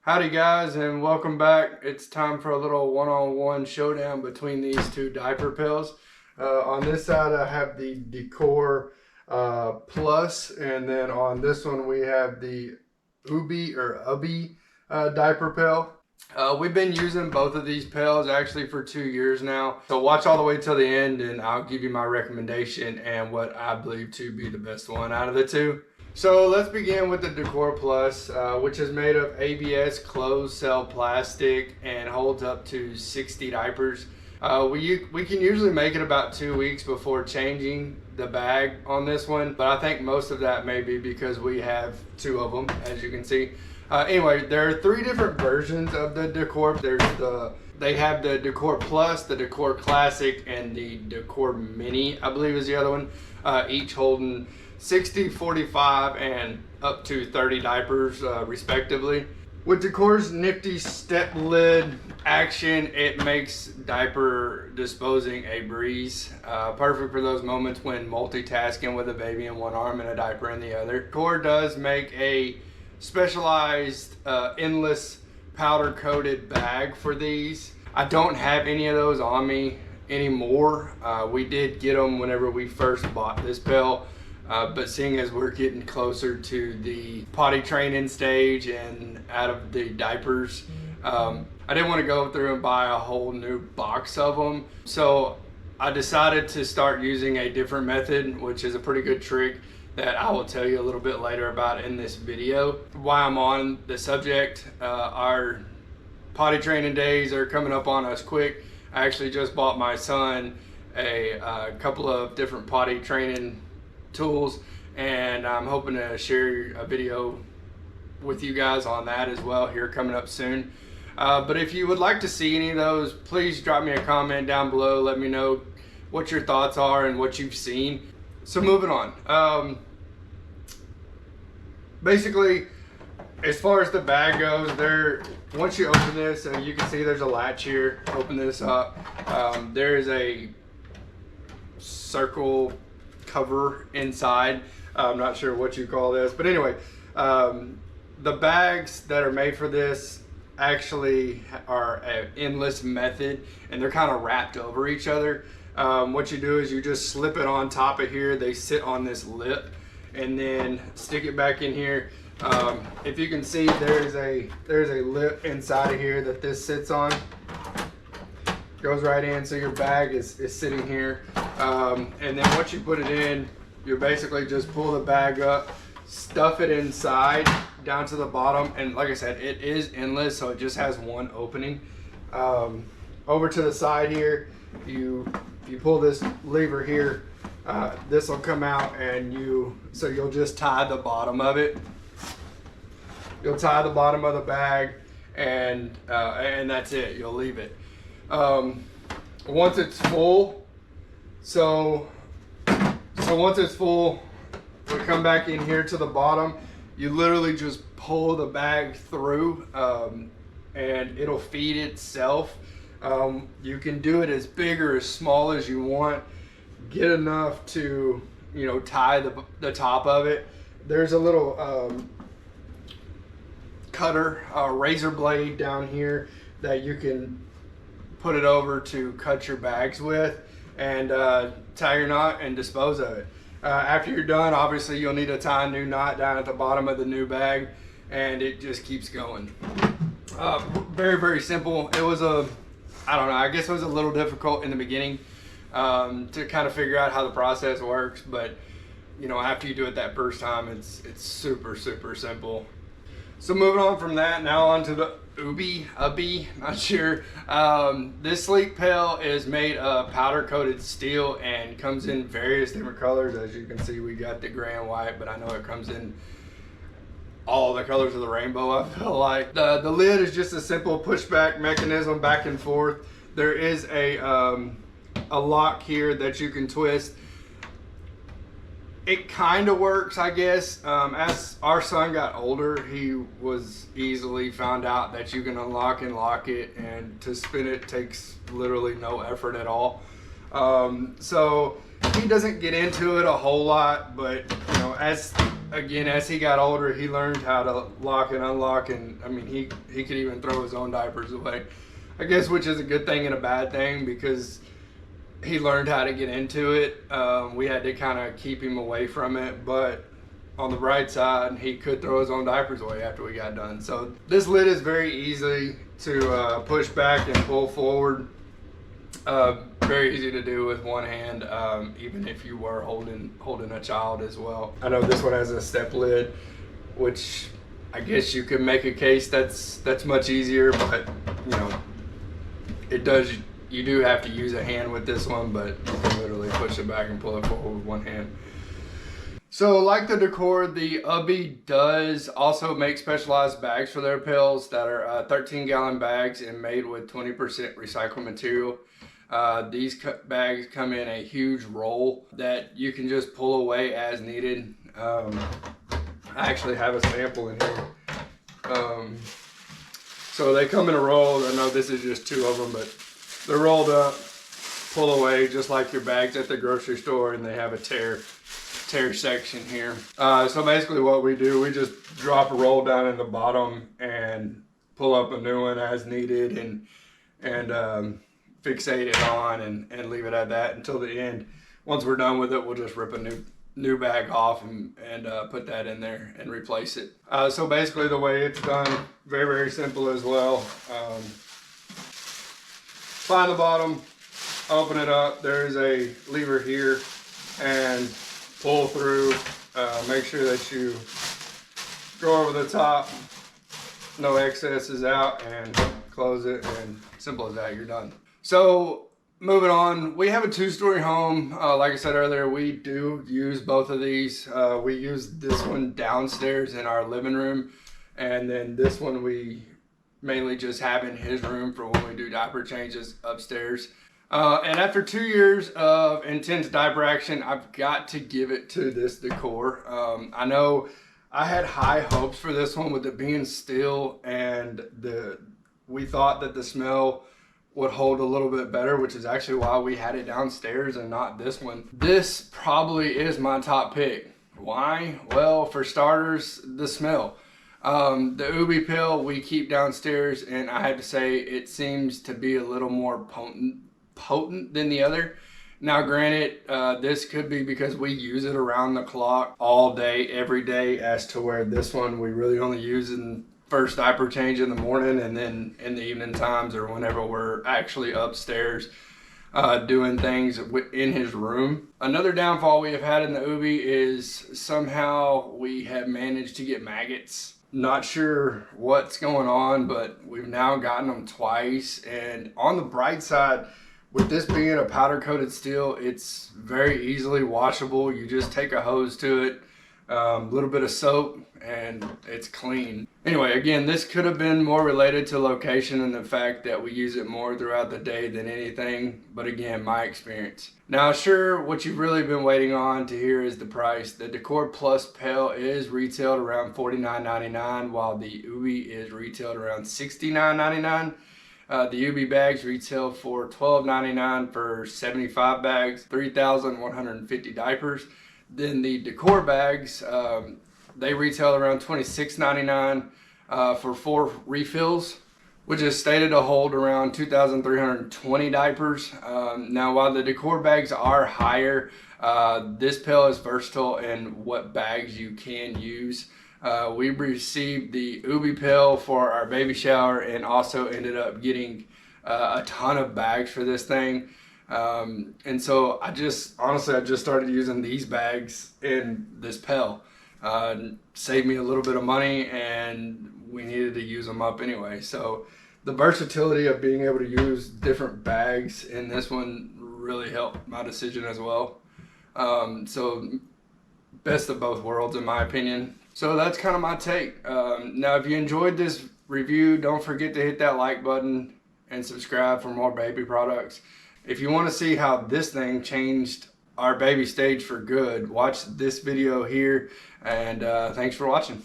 Howdy guys, and welcome back. It's time for a little one-on-one showdown between these two diaper pills. On this side I have the Dekor Plus, and then on this one we have the Ubbi Diaper Pail. We've been using both of these pails actually for 2 years now. So watch all the way till the end and I'll give you my recommendation and what I believe to be the best one out of the two. So let's begin with the Dekor Plus, which is made of ABS closed cell plastic and holds up to 60 diapers. We can usually make it about 2 weeks before changing the bag on this one, but I think most of that may be because we have 2 of them, as you can see. Anyway, there are 3 different versions of the Dekor. They have the Dekor Plus, the Dekor Classic, and the Dekor Mini, I believe is the other one, each holding 60, 45, and up to 30 diapers respectively. With Dekor's nifty step lid action, it makes diaper disposing a breeze. Perfect for those moments when multitasking with a baby in one arm and a diaper in the other. Dekor does make a specialized endless powder coated bag for these. I don't have any of those on me anymore. We did get them whenever we first bought this pill. But seeing as we're getting closer to the potty training stage and out of the diapers, I didn't want to go through and buy a whole new box of them. So I decided to start using a different method, which is a pretty good trick that I will tell you a little bit later about in this video. While I'm on the subject, our potty training days are coming up on us quick. I actually just bought my son a couple of different potty training tools, and I'm hoping to share a video with you guys on that as well here coming up soon. But if you would like to see any of those, please drop me a comment down below. Let me know what your thoughts are and what you've seen. So moving on, basically as far as the bag goes, once you open this, you can see there's a latch here. Open this up, there is a circle cover inside. I'm not sure what you call this, but anyway, the bags that are made for this actually are an endless method, and they're kind of wrapped over each other. What you do is you just slip it on top of here. They sit on this lip, and then stick it back in here. If you can see, there's a lip inside of here that this sits on. Goes right in, so your bag is sitting here, and then once you put it in, you basically just pull the bag up, stuff it inside down to the bottom, and like I said, it is endless, so it just has one opening. Over to the side here, if you pull this lever here, this will come out, and you'll just tie the bottom of it. You'll tie the bottom of the bag, and that's it. You'll leave it. Once it's full, so once it's full, we come back in here to the bottom. You literally just pull the bag through, and it'll feed itself. You can do it as big or as small as you want. Get enough to, tie the top of it. There's a little cutter, razor blade down here that you can put it over to cut your bags with, and tie your knot and dispose of it. After you're done, obviously you'll need to tie a new knot down at the bottom of the new bag, and it just keeps going. Very, very simple. It was I guess it was a little difficult in the beginning to kind of figure out how the process works, but after you do it that first time, it's super, super simple. So moving on from that, now on to the Ubbi, not sure. This sleek pail is made of powder coated steel and comes in various different colors. As you can see, we got the gray and white, but I know it comes in all the colors of the rainbow, I feel like. The lid is just a simple pushback mechanism back and forth. There is a lock here that you can twist. It kind of works, I guess. As our son got older, he was easily found out that you can unlock and lock it, and to spin it takes literally no effort at all. So he doesn't get into it a whole lot, but as again, as he got older, he learned how to lock and unlock, and I mean, he could even throw his own diapers away. I guess, which is a good thing and a bad thing, because he learned how to get into it. We had to kind of keep him away from it, but on the bright side, he could throw his own diapers away after we got done. So this lid is very easy to push back and pull forward. Very easy to do with one hand, even if you were holding a child as well. I know this one has a step lid, which I guess you could make a case that's much easier, but you know, you do have to use a hand with this one, but you can literally push it back and pull it forward with one hand. So like the Dekor, the Ubbi does also make specialized bags for their pails that are 13-gallon bags and made with 20% recycled material. These bags come in a huge roll that you can just pull away as needed. I actually have a sample in here. So they come in a roll. I know this is just 2 of them, but they're rolled up, pull away just like your bags at the grocery store, and they have a tear section here. So basically what we do, we just drop a roll down in the bottom and pull up a new one as needed, and fixate it on and leave it at that until the end. Once we're done with it, we'll just rip a new bag off and put that in there and replace it. So basically the way it's done, very, very simple as well. Find the bottom, open it up. There's a lever here, and pull through. Make sure that you go over the top, no excess is out, and close it, and simple as that, you're done. So moving on, we have a 2-story home. Like I said earlier, we do use both of these. We use this one downstairs in our living room, and then this one we mainly just have in his room for when we do diaper changes upstairs. And after 2 years of intense diaper action, I've got to give it to this Dekor. I know I had high hopes for this one with it being steel, and we thought that the smell would hold a little bit better, which is actually why we had it downstairs and not this one. This probably is my top pick. Why? Well, for starters, the smell. The Ubbi Pail we keep downstairs, and I have to say it seems to be a little more potent than the other. Now granted, this could be because we use it around the clock all day, every day, as to where this one we really only use in first diaper change in the morning, and then in the evening times or whenever we're actually upstairs doing things in his room. Another downfall we have had in the Ubbi is somehow we have managed to get maggots. Not sure what's going on, but we've now gotten them twice. And on the bright side, with this being a powder coated steel, it's very easily washable. You just take a hose to it, a little bit of soap, and it's clean. Anyway, again, this could have been more related to location and the fact that we use it more throughout the day than anything, but again, my experience. Now, sure, what you've really been waiting on to hear is the price. The Dekor Plus Pail is retailed around $49.99, while the Ubbi is retailed around $69.99. The Ubbi bags retail for $12.99 for 75 bags, 3,150 diapers. Then the Dekor bags, they retail around $26.99 for 4 refills, which is stated to hold around 2,320 diapers. Now, while the Dekor bags are higher, this pail is versatile in what bags you can use. We received the Ubbi Pail for our baby shower and also ended up getting a ton of bags for this thing. And so I just started using these bags in this pail. Saved me a little bit of money, and we needed to use them up anyway. So the versatility of being able to use different bags in this one really helped my decision as well. So best of both worlds in my opinion. So that's kind of my take. Now if you enjoyed this review, don't forget to hit that like button and subscribe for more baby products. If you want to see how this thing changed our baby stage for good, watch this video here, and thanks for watching.